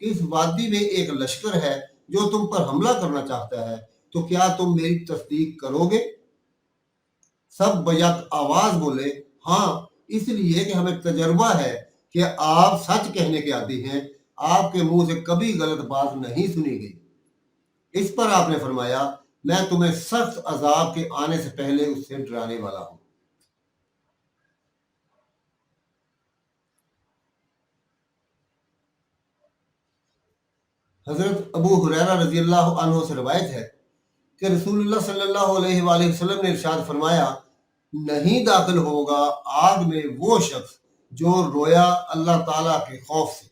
کہ اس وادی میں ایک لشکر ہے جو تم پر حملہ کرنا چاہتا ہے، تو کیا تم میری تصدیق کرو گے؟ سب بیک آواز بولے، ہاں، اس لیے کہ ہمیں تجربہ ہے کہ آپ سچ کہنے کے عادی ہیں، آپ کے منہ سے کبھی غلط بات نہیں سنی گئی۔ اس پر آپ نے فرمایا، میں تمہیں سخت عذاب کے آنے سے پہلے اس سے ڈرانے والا ہوں۔ حضرت ابو ہریرہ رضی اللہ عنہ سے روایت ہے کہ رسول اللہ صلی اللہ علیہ وآلہ وسلم نے ارشاد فرمایا، نہیں داخل ہوگا آگ میں وہ شخص جو رویا اللہ تعالیٰ کے خوف سے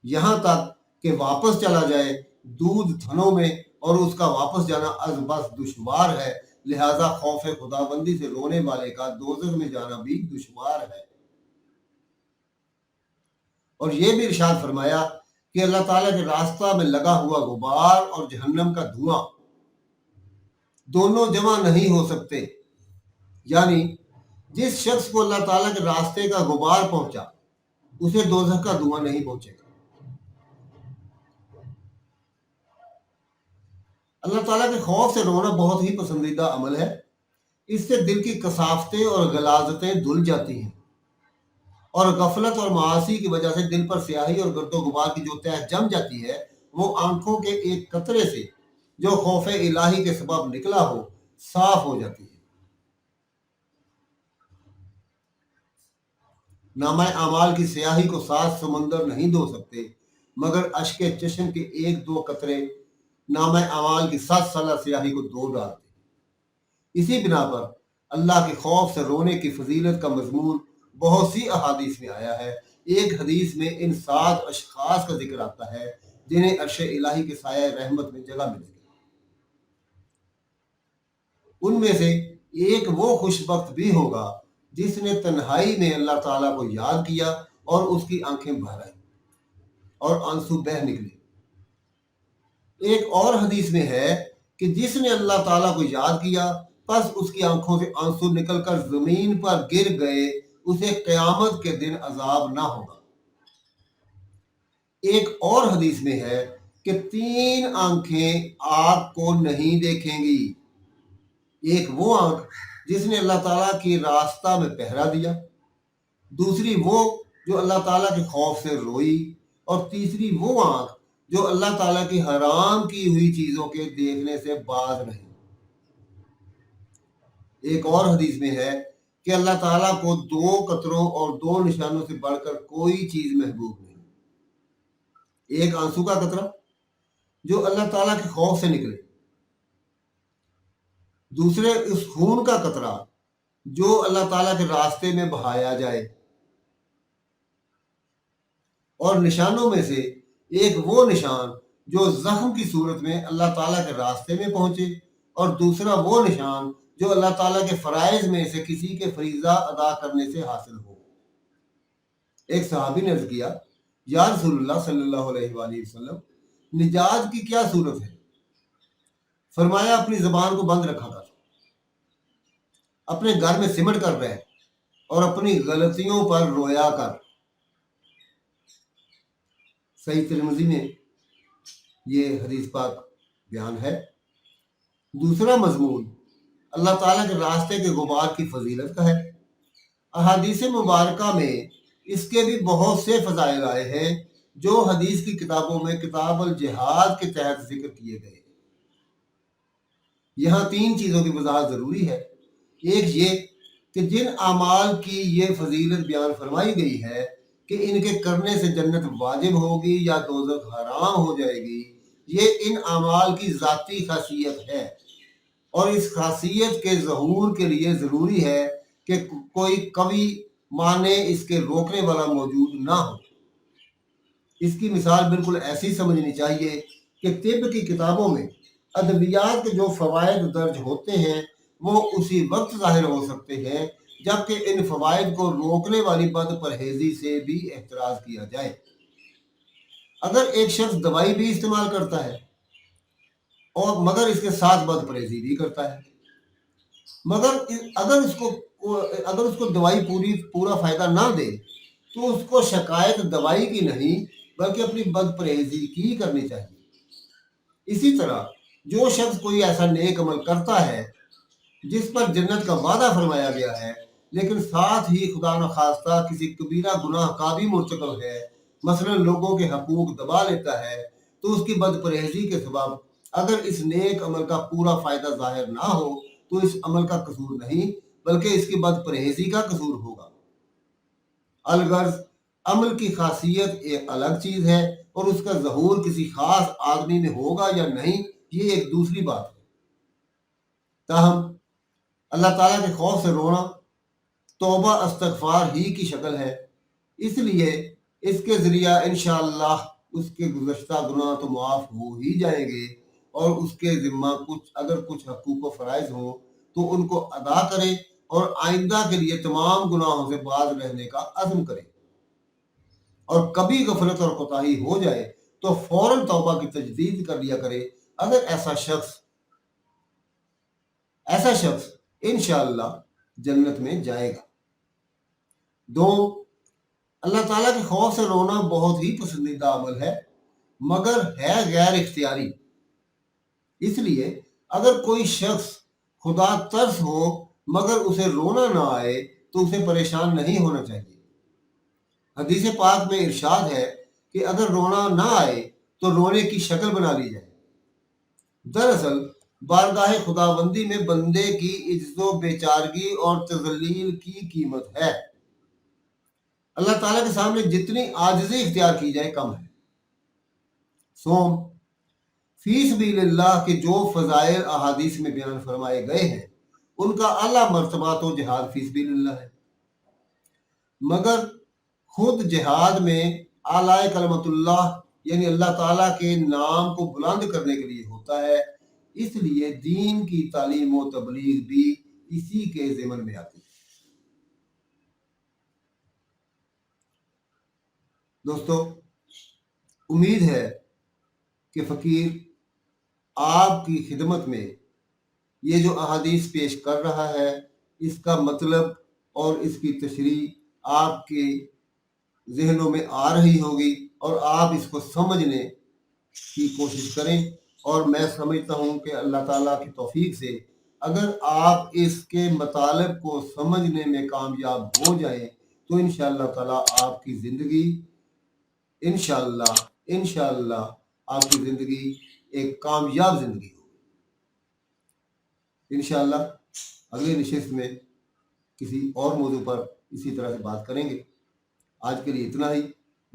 یہاں تک کہ واپس چلا جائے۔ دودھ تھنوں میں اور اس کا واپس جانا از بس دشوار ہے، لہذا خوف خداوندی سے رونے والے کا دوزخ میں جانا بھی دشوار ہے۔ اور یہ بھی ارشاد فرمایا کہ اللہ تعالیٰ کے راستہ میں لگا ہوا غبار اور جہنم کا دھواں دونوں جمع نہیں ہو سکتے، یعنی جس شخص کو اللہ تعالیٰ کے راستے کا غبار پہنچا اسے دوزخ کا دھواں نہیں پہنچے گا۔ اللہ تعالیٰ کے خوف سے رونا بہت ہی پسندیدہ عمل ہے۔ اس سے دل کی کثافتیں اور غلاظتیں دھل جاتی ہیں، اور غفلت اور معاصی کی وجہ سے دل پر سیاہی اور گرد و غبار کی جو تہ جم جاتی ہے، وہ آنکھوں کے ایک قطرے سے جو خوف الہی کے سبب نکلا ہو صاف ہو جاتی ہے۔ نامہ اعمال کی سیاہی کو 7 سمندر نہیں دھو سکتے، مگر اشک چشم کے 1-2 قطرے نامہ اعمال کی 7 سالہ سیاہی کو دھو ڈالتے۔ اسی بنا پر اللہ کے خوف سے رونے کی فضیلت کا مضمون بہت سی احادیث میں آیا ہے۔ ایک حدیث میں ان 7 اشخاص کا ذکر آتا ہے جنہیں عرش الہی کے سایہ رحمت میں جگہ ملے گی۔ ان میں سے ایک وہ خوش بخت بھی ہوگا جس نے تنہائی میں اللہ تعالیٰ کو یاد کیا اور اس کی آنکھیں بھر آئیں اور آنسو بہہ نکلے۔ ایک اور حدیث میں ہے کہ جس نے اللہ تعالیٰ کو یاد کیا پس اس کی آنکھوں سے آنسو نکل کر زمین پر گر گئے، اسے قیامت کے دن عذاب نہ ہوگا۔ ایک اور حدیث میں ہے کہ 3 آنکھیں آگ کو نہیں دیکھیں گی۔ ایک وہ آنکھ جس نے اللہ تعالیٰ کی راستہ میں پہرا دیا، دوسری وہ جو اللہ تعالیٰ کے خوف سے روئی، اور تیسری وہ آنکھ جو اللہ تعالیٰ کی حرام کی ہوئی چیزوں کے دیکھنے سے باز رہی۔ ایک اور حدیث میں ہے کہ اللہ تعالیٰ کو 2 قطروں اور 2 نشانوں سے بڑھ کر کوئی چیز محبوب نہیں۔ ایک آنسو کا قطرہ جو اللہ تعالیٰ کے خوف سے نکلے، دوسرے اس خون کا قطرہ جو اللہ تعالیٰ کے راستے میں بہایا جائے، اور نشانوں میں سے ایک وہ نشان جو زخم کی صورت میں اللہ تعالیٰ کے راستے میں پہنچے، اور دوسرا وہ نشان جو اللہ تعالیٰ کے فرائض میں سے کسی کے فریضہ ادا کرنے سے حاصل ہو۔ ایک صحابی نے عرض کیا، یا رسول اللہ صلی اللہ علیہ وآلہ وسلم، نجات کی کیا صورت ہے؟ فرمایا، اپنی زبان کو بند رکھا کر، اپنے گھر میں سمٹ کر رہ، اور اپنی غلطیوں پر رویا کر۔ صحیح ترمذی میں یہ حدیث پاک بیان ہے۔ دوسرا مضمون اللہ تعالیٰ کے راستے کے غبار کی فضیلت کا ہے۔ احادیث مبارکہ میں اس کے بھی بہت سے فضائل آئے ہیں جو حدیث کی کتابوں میں کتاب الجہاد کے تحت ذکر کیے گئے۔ یہاں 3 چیزوں کی وضاحت ضروری ہے۔ ایک یہ کہ جن اعمال کی یہ فضیلت بیان فرمائی گئی ہے کہ ان کے کرنے سے جنت واجب ہوگی یا دوزخ حرام ہو جائے گی، یہ ان اعمال کی ذاتی خاصیت ہے، اور اس خاصیت کے ظہور کے لیے ضروری ہے کہ کوئی قوی معنی اس کے روکنے والا موجود نہ ہو۔ اس کی مثال بالکل ایسی سمجھنی چاہیے کہ طب کی کتابوں میں ادویات کے جو فوائد درج ہوتے ہیں وہ اسی وقت ظاہر ہو سکتے ہیں جبکہ ان فوائد کو روکنے والی بد پرہیزی سے بھی احتراز کیا جائے۔ اگر ایک شخص دوائی بھی استعمال کرتا ہے اور مگر اس کے ساتھ بد پرہیزی بھی کرتا ہے، مگر اگر اس کو دوائی پورا فائدہ نہ دے تو اس کو شکایت دوائی کی نہیں بلکہ اپنی بد پرہیزی کی کرنی چاہیے۔ اسی طرح جو شخص کوئی ایسا نیک عمل کرتا ہے جس پر جنت کا وعدہ فرمایا گیا ہے، لیکن ساتھ ہی خدا نخواستہ کسی کبیرہ گناہ کا بھی مرتکب ہے، مثلا لوگوں کے حقوق دبا لیتا ہے، تو اس کی بد پرہیزی کے سبب اگر اس نیک عمل کا پورا فائدہ ظاہر نہ ہو تو اس عمل کا قصور نہیں بلکہ اس کی بد پرہیزی کا قصور ہوگا۔ الغرض عمل کی خاصیت ایک الگ چیز ہے اور اس کا ظہور کسی خاص آدمی میں ہوگا یا نہیں یہ ایک دوسری بات ہے۔ تاہم اللہ تعالیٰ کے خوف سے رونا توبہ استغفار ہی کی شکل ہے، اس لیے اس کے ذریعہ انشاءاللہ اس کے گزشتہ گناہ تو معاف ہو ہی جائیں گے، اور اس کے ذمہ اگر کچھ حقوق و فرائض ہوں تو ان کو ادا کرے اور آئندہ کے لیے تمام گناہوں سے باز رہنے کا عزم کرے، اور کبھی غفلت اور کوتاہی ہو جائے تو فوراً توبہ کی تجدید کر لیا کرے۔ اگر ایسا شخص انشاءاللہ جنت میں جائے گا۔ دو، اللہ تعالیٰ کے خوف سے رونا بہت ہی پسندیدہ عمل ہے، مگر ہے غیر اختیاری۔ اس لیے اگر کوئی شخص خدا ترس ہو مگر اسے رونا نہ آئے تو اسے پریشان نہیں ہونا چاہیے۔ حدیث پاک میں ارشاد ہے کہ اگر رونا نہ آئے تو رونے کی شکل بنا لی جائے۔ دراصل بارگاہ خداوندی میں بندے کی عجز و بیچارگی اور تذلیل کی قیمت ہے۔ اللہ تعالیٰ کے سامنے جتنی عاجزی اختیار کی جائے کم ہے۔ سوم، فی سبیل اللہ کے جو فضائل احادیث میں بیان فرمائے گئے ہیں ان کا اعلیٰ مرتبہ تو جہاد فی سبیل اللہ ہے، مگر خود جہاد میں اعلیٰ کلمت اللہ یعنی اللہ تعالیٰ کے نام کو بلند کرنے کے لیے ہوتا ہے، اس لیے دین کی تعلیم و تبلیغ بھی اسی کے ضمن میں آتی ہے۔ دوستو، امید ہے کہ فقیر آپ کی خدمت میں یہ جو احادیث پیش کر رہا ہے اس کا مطلب اور اس کی تشریح آپ کے ذہنوں میں آ رہی ہوگی اور آپ اس کو سمجھنے کی کوشش کریں، اور میں سمجھتا ہوں کہ اللہ تعالیٰ کی توفیق سے اگر آپ اس کے مطالب کو سمجھنے میں کامیاب ہو جائیں تو انشاءاللہ تعالیٰ آپ کی زندگی انشاءاللہ آپ کی زندگی ایک کامیاب زندگی ہو۔ انشاءاللہ اگلے نشست میں کسی اور موضوع پر اسی طرح سے بات کریں گے۔ آج کے لیے اتنا ہی۔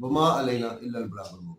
وما علینا الا البلاغ المبین۔